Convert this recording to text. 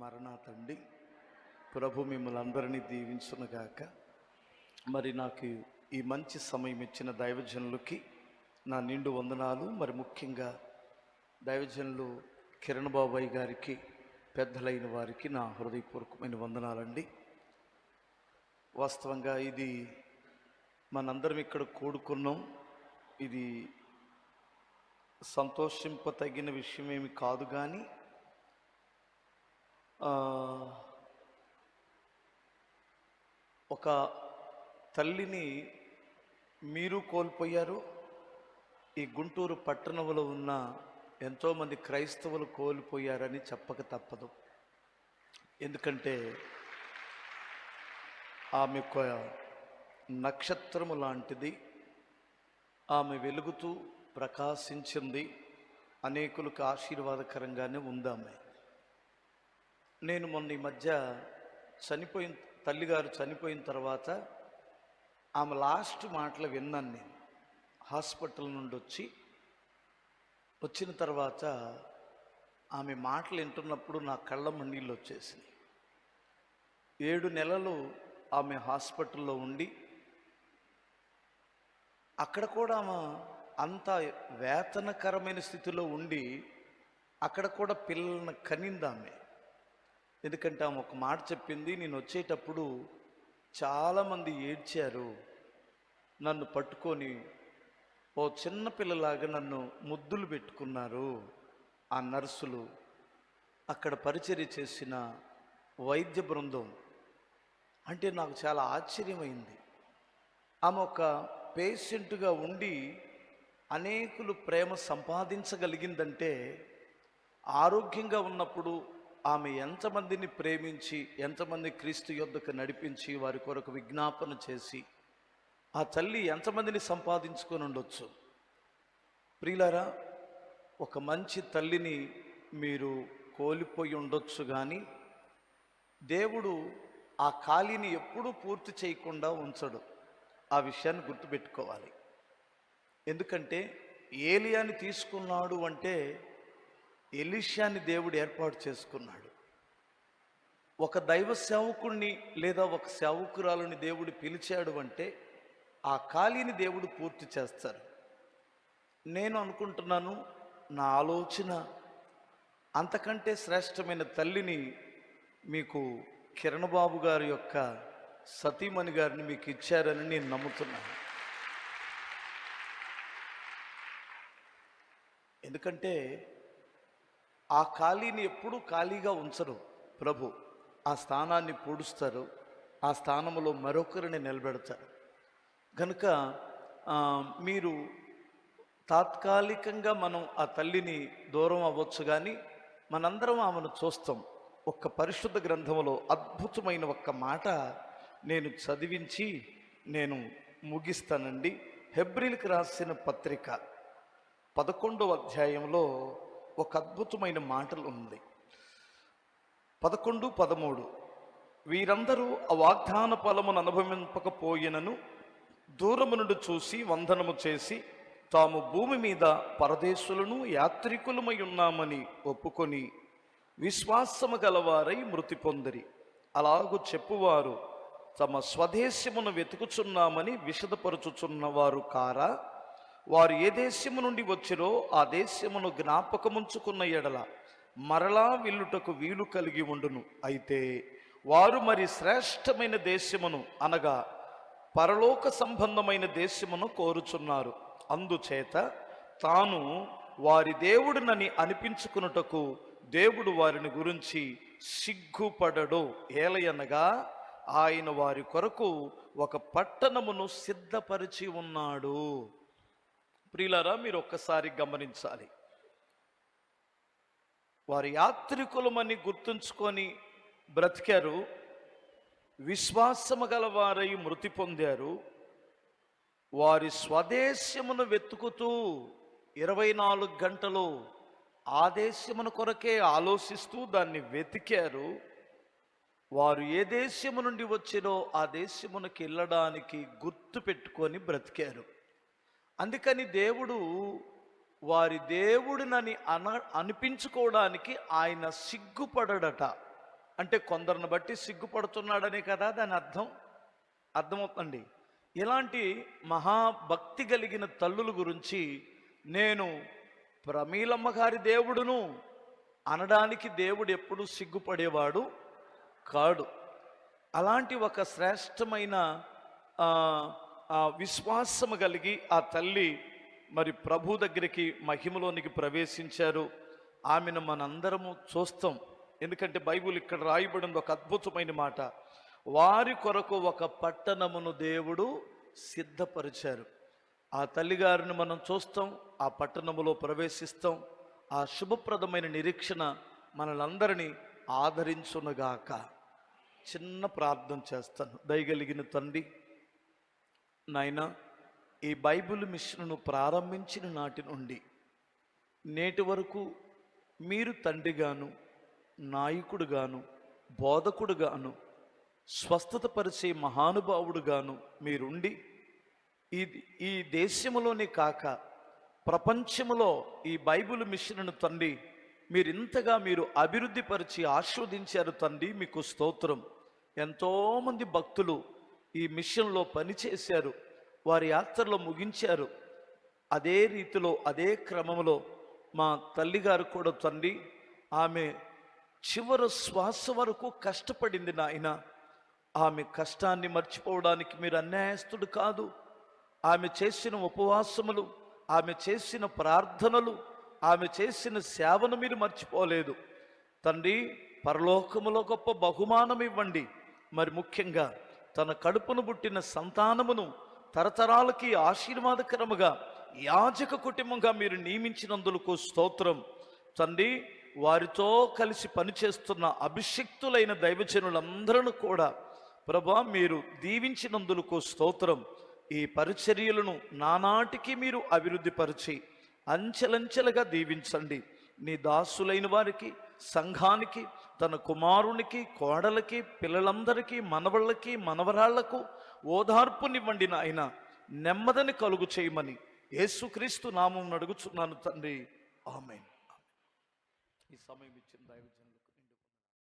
మరణాతండి. ప్రభు మిమ్మల్ని అందరినీ దీవించునుగాక. మరి నాకు ఈ మంచి సమయం ఇచ్చిన దైవజనులకి నా నిండు వందనాలు. మరి ముఖ్యంగా దైవజనులు కిరణ్ బాబాయ్ గారికి, పెద్దలైన వారికి నా హృదయపూర్వకమైన వందనాలండి. వాస్తవంగా ఇది మనందరం ఇక్కడ కూడుకున్నాం. ఇది సంతోషింపతగిన విషయమేమి కాదు, కానీ ఒక తల్లిని మీరు కోల్పోయారు. ఈ గుంటూరు పట్టణంలో ఉన్న ఎంతోమంది క్రైస్తవులు కోల్పోయారని చెప్పక తప్పదు. ఎందుకంటే ఆమె ఒక నక్షత్రము లాంటిది. ఆమె వెలుగుతూ ప్రకాశించింది. అనేకులకు ఆశీర్వాదకరంగానే ఉందామె. నేను మొన్న ఈ మధ్య తల్లిగారు చనిపోయిన తర్వాత ఆమె లాస్ట్ మాటలు విన్నాను. నేను హాస్పిటల్ నుండి వచ్చిన తర్వాత ఆమె మాటలు వింటున్నప్పుడు నా కళ్ళ నీళ్ళు వచ్చేసినాయి. 7 నెలలు ఆమె హాస్పిటల్లో ఉండి, అక్కడ కూడా ఆమె అంత వేతనకరమైన స్థితిలో ఉండి అక్కడ కూడా పిల్లలను కనిందామె. ఎందుకంటే ఆమె ఒక మాట చెప్పింది, నేను వచ్చేటప్పుడు చాలామంది ఏడ్చారు, నన్ను పట్టుకొని ఓ చిన్న పిల్లలాగా నన్ను ముద్దులు పెట్టుకున్నారు. ఆ నర్సులు, అక్కడ పరిచర్య చేసిన వైద్య బృందం. అంటే నాకు చాలా ఆశ్చర్యమైంది. ఆమె ఒక పేషెంట్గా ఉండి అనేకులు ప్రేమ సంపాదించగలిగిందంటే, ఆరోగ్యంగా ఉన్నప్పుడు ఆమె ఎంతమందిని ప్రేమించి, ఎంతమంది క్రీస్తు యొద్దకు నడిపించి, వారి కొరకు విజ్ఞాపన చేసి, ఆ తల్లి ఎంతమందిని సంపాదించుకొని ఉండొచ్చు. ప్రియులారా, ఒక మంచి తల్లిని మీరు కోల్పోయి ఉండొచ్చు, కానీ దేవుడు ఆ ఖాళీని ఎప్పుడూ పూర్తి చేయకుండా ఉంచడు. ఆ విషయాన్ని గుర్తుపెట్టుకోవాలి. ఎందుకంటే ఏలియాని తీసుకున్నాడు అంటే ఎలీషాని దేవుడు ఏర్పాటు చేసుకున్నాడు. ఒక దైవ సేవకుణ్ణి లేదా ఒక సేవకురాలని దేవుడు పిలిచాడు అంటే ఆ ఖాళీని దేవుడు పూర్తి చేస్తారు. నేను అనుకుంటున్నాను, నా ఆలోచన, అంతకంటే శ్రేష్టమైన తల్లిని మీకు కిరణ్ బాబు గారి యొక్క సతీమణి గారిని మీకు ఇచ్చారని నేను నమ్ముతున్నాను. ఎందుకంటే ఆ ఖాళీని ఎప్పుడూ ఖాళీగా ఉంచరు ప్రభు. ఆ స్థానాన్ని పూడుస్తారు, ఆ స్థానంలో మరొకరిని నిలబెడతారు. కనుక మీరు తాత్కాలికంగా మనం ఆ తల్లిని దూరం అవ్వచ్చు, కానీ మనందరం ఆమెను చూస్తాం. ఒక్క పరిశుద్ధ గ్రంథంలో అద్భుతమైన ఒక్క మాట నేను చదివించి నేను ముగిస్తానండి. హెబ్రీలకు రాసిన పత్రిక 11వ అధ్యాయంలో ఒక అద్భుతమైన మాటలు ఉంది. 11, 13. వీరందరూ ఆ వాగ్దాన ఫలమును అనుభవింపకపోయినను దూరము నుండి చూసి వందనము చేసి తాము భూమి మీద పరదేశులను యాత్రికులమై ఉన్నామని ఒప్పుకొని విశ్వాసము గలవారై మృతి పొందిరి. అలాగూ చెప్పువారు తమ స్వదేశమును వెతుకుచున్నామని విషదపరుచుచున్నవారు కారా? వారు ఏ దేశము నుండి వచ్చిరో ఆ దేశమును జ్ఞాపకముంచుకున్న ఎడల మరలా వెళ్ళుటకు వీలు కలిగి ఉండును. అయితే వారు మరి శ్రేష్టమైన దేశమును, అనగా పరలోక సంబంధమైన దేశమును కోరుచున్నారు. అందుచేత తాను వారి దేవుడినని అనిపించుకున్నటకు దేవుడు వారిని గురించి సిగ్గుపడడు. ఏలయనగా ఆయన వారి కొరకు ఒక పట్టణమును సిద్ధపరిచి ఉన్నాడు. ప్రియులారా, మీరు ఒక్కసారి గమనించాలి. వారి యాత్రికులమని గుర్తుంచుకొని బ్రతికారు, విశ్వాసము గలవారై మృతి పొందారు. వారి స్వదేశమును వెతుకుతూ 24 గంటలు ఆ దేశమును కొరకే ఆలోచిస్తూ దాన్ని వెతికారు. వారు ఏ దేశము నుండి వచ్చిరో ఆ దేశమునకి వెళ్ళడానికి గుర్తు పెట్టుకొని బ్రతికారు. అందుకని దేవుడు వారి దేవుడినని అనిపించుకోవడానికి ఆయన సిగ్గుపడడట. అంటే కొందరిని బట్టి సిగ్గుపడుతున్నాడనే కదా దాని అర్థమవుతుంది. ఇలాంటి మహాభక్తి కలిగిన తల్లుల గురించి నేను ప్రమీలమ్మ గారి దేవుడును అనడానికి దేవుడు ఎప్పుడు సిగ్గుపడేవాడు కాడు. అలాంటి ఒక శ్రేష్టమైన విశ్వాసము కలిగి ఆ తల్లి మరి ప్రభు దగ్గరికి మహిమలోనికి ప్రవేశించారు. ఆమెను మనందరము చూస్తాం. ఎందుకంటే బైబిల్ ఇక్కడ రాయబడింది ఒక అద్భుతమైన మాట, వారి కొరకు ఒక పట్టణమును దేవుడు సిద్ధపరిచారు. ఆ తల్లిగారిని మనం చూస్తాం, ఆ పట్టణములో ప్రవేశిస్తాం. ఆ శుభప్రదమైన నిరీక్షణ మనలందరినీ ఆదరించునుగాక. చిన్న ప్రార్థన చేస్తాను. దయగలిగిన తండ్రి, నాయనా, ఈ బైబిల్ మిషన్ను ప్రారంభించిన నాటి నుండి నేటి వరకు మీరు తండ్రిగాను, నాయకుడుగాను, బోధకుడుగాను, స్వస్థత పరిచే మహానుభావుడుగాను మీరుండి ఈ దేశంలోనే కాక ప్రపంచంలో ఈ బైబిల్ మిషన్ను తండ్రి మీరు అభివృద్ధి పరిచి ఆస్వాదించారు తండ్రి. మీకు స్తోత్రం. ఎంతోమంది భక్తులు ఈ మిషన్లో పనిచేశారు, వారి యాత్రలో ముగించారు. అదే రీతిలో అదే క్రమంలో మా తల్లిగారు కూడా తండ్రి ఆమె చివరి శ్వాస వరకు కష్టపడింది నాయన. ఆమె కష్టాన్ని మర్చిపోవడానికి మీరు అన్యాయస్తుడు కాదు. ఆమె చేసిన ఉపవాసములు, ఆమె చేసిన ప్రార్థనలు, ఆమె చేసిన సేవను మీరు మర్చిపోలేదు తండ్రి. పరలోకములో గొప్ప బహుమానం ఇవ్వండి. మరి ముఖ్యంగా తన కడుపును పుట్టిన సంతానమును తరతరాలకి ఆశీర్వాదకరముగా యాజక కుటుంబంగా మీరు నియమించినందులకు స్తోత్రం తండ్రి. వారితో కలిసి పనిచేస్తున్న అభిషిక్తులైన దైవజనులందరూ కూడా ప్రభా మీరు దీవించినందులకు స్తోత్రం. ఈ పరిచర్యలను నానాటికి మీరు అభివృద్ధి పరిచి అంచెలంచెలుగా దీవించండి. నీ దాసులైన వారికి, సంఘానికి, తన కుమారునికి, కోడలకి, పిల్లలందరికీ, మనవళ్ళకి, మనవరాళ్లకు ఓదార్పునివ్వండి నాయన. నెమ్మదిని కలుగు చేయమని యేసుక్రీస్తు నామం అడుగుచున్నాను తండ్రి. ఆమేన్. ఈ సమయం ఇచ్చిన దైవజనులకు